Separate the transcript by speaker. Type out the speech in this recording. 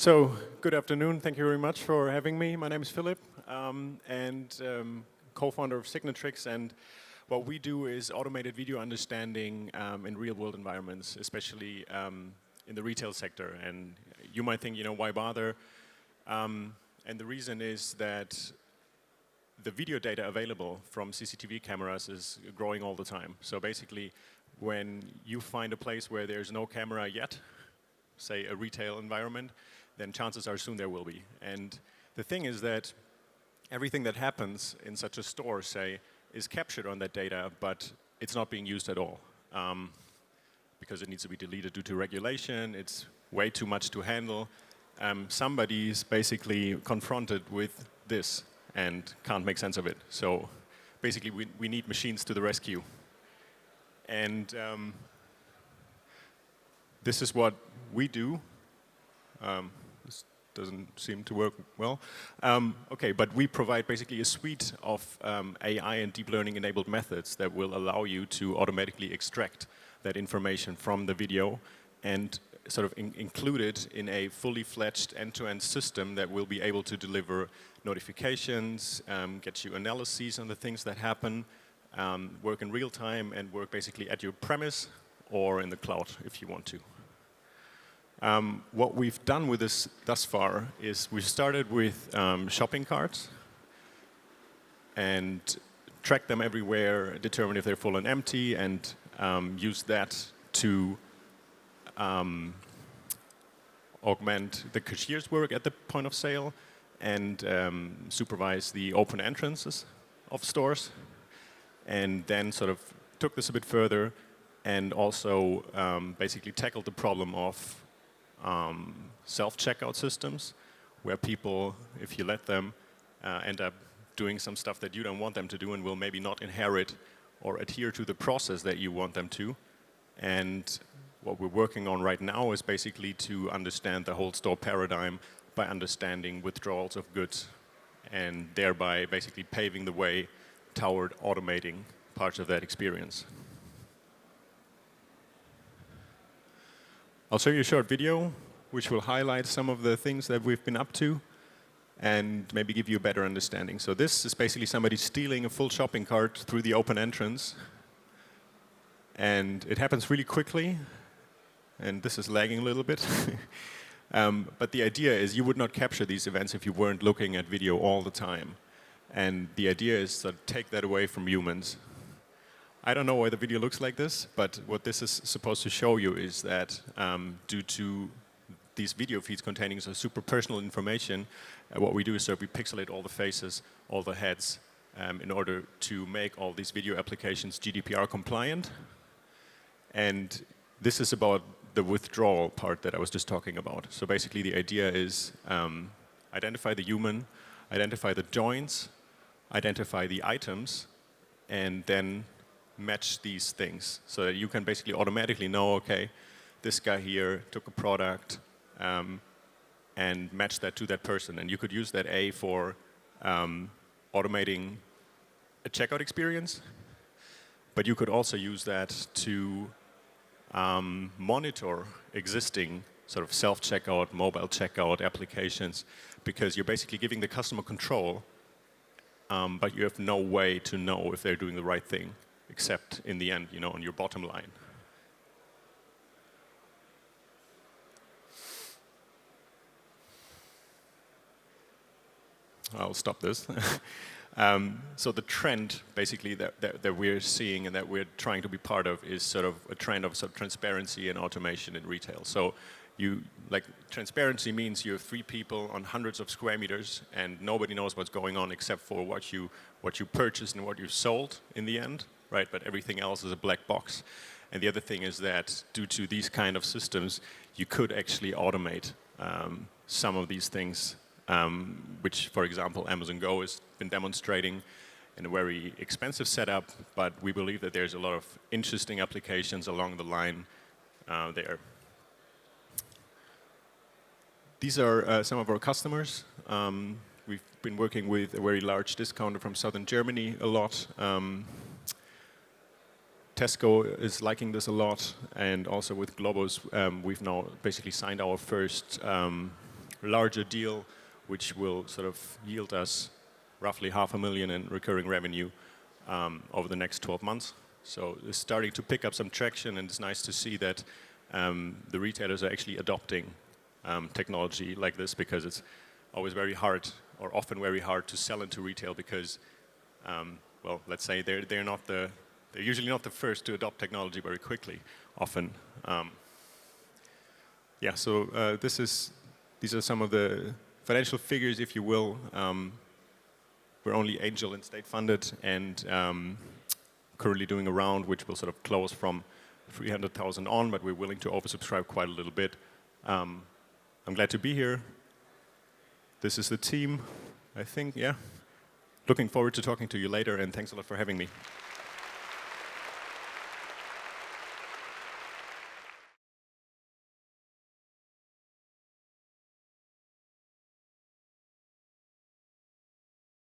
Speaker 1: So, good afternoon. Thank you very much for having me. My name is Philipp, co-founder of Signatrix. And what we do is automated video understanding in real-world environments, especially in the retail sector. And you might think, why bother? And the reason is that the video data available from CCTV cameras is growing all the time. So basically, when you find a place where there's no camera yet, say a retail environment, then chances are soon there will be. And the thing is that everything that happens in such a store, say, is captured on that data, but it's not being used at all. Because it needs to be deleted due to regulation, it's way too much to handle. Somebody's basically confronted with this and can't make sense of it. So basically we need machines to the rescue. And this is what we do. This doesn't seem to work well. Okay, but we provide basically a suite of AI and deep learning enabled methods that will allow you to automatically extract that information from the video and sort of include it in a fully fledged end-to-end system that will be able to deliver notifications, get you analyses on the things that happen, work in real time, and work basically at your premise or in the cloud if you want to. What we've done with this thus far is we started with shopping carts and track them everywhere, determine if they're full and empty, and use that to augment the cashier's work at the point of sale and supervise the open entrances of stores. And then sort of took this a bit further and also basically tackled the problem of self-checkout systems, where people, if you let them, end up doing some stuff that you don't want them to do and will maybe not inherit or adhere to the process that you want them to. And what we're working on right now is basically to understand the whole store paradigm by understanding withdrawals of goods and thereby basically paving the way toward automating parts of that experience. I'll show you a short video which will highlight some of the things that we've been up to and maybe give you a better understanding. So this is basically somebody stealing a full shopping cart through the open entrance. And it happens really quickly. And this is lagging a little bit. But the idea is you would not capture these events if you weren't looking at video all the time. And the idea is to take that away from humans. I don't know why the video looks like this, but what this is supposed to show you is that due to these video feeds containing super personal information, what we do is so we pixelate all the faces, all the heads, in order to make all these video applications GDPR compliant. And this is about the withdrawal part that I was just talking about. So basically the idea is identify the human, identify the joins, identify the items, and then match these things so that you can basically automatically know, okay, this guy here took a product and match that to that person. And you could use that for automating a checkout experience, but you could also use that to monitor existing sort of self-checkout, mobile checkout applications, because you're basically giving the customer control, but you have no way to know if they're doing the right thing, except in the end, on your bottom line. I'll stop this. So the trend, basically, that we're seeing and that we're trying to be part of is sort of a trend of transparency and automation in retail. So transparency means you have 3 people on hundreds of square meters and nobody knows what's going on except for what you purchased and what you sold in the end. Right, but everything else is a black box. And the other thing is that due to these kind of systems, you could actually automate some of these things, which, for example, Amazon Go has been demonstrating in a very expensive setup, but we believe that there's a lot of interesting applications along the line there. These are some of our customers. We've been working with a very large discounter from southern Germany a lot. Tesco is liking this a lot, and also with Globus, we've now basically signed our first larger deal, which will sort of yield us roughly $500,000 in recurring revenue over the next 12 months. So it's starting to pick up some traction, and it's nice to see that the retailers are actually adopting technology like this, because it's always very hard, or often very hard, to sell into retail because, well, let's say they're usually not the first to adopt technology very quickly. Often, yeah. So these are some of the financial figures, if you will. We're only angel and state funded, and currently doing a round which will sort of close from 300,000 on, but we're willing to oversubscribe quite a little bit. I'm glad to be here. This is the team, I think, yeah. Looking forward to talking to you later, and thanks a lot for having me.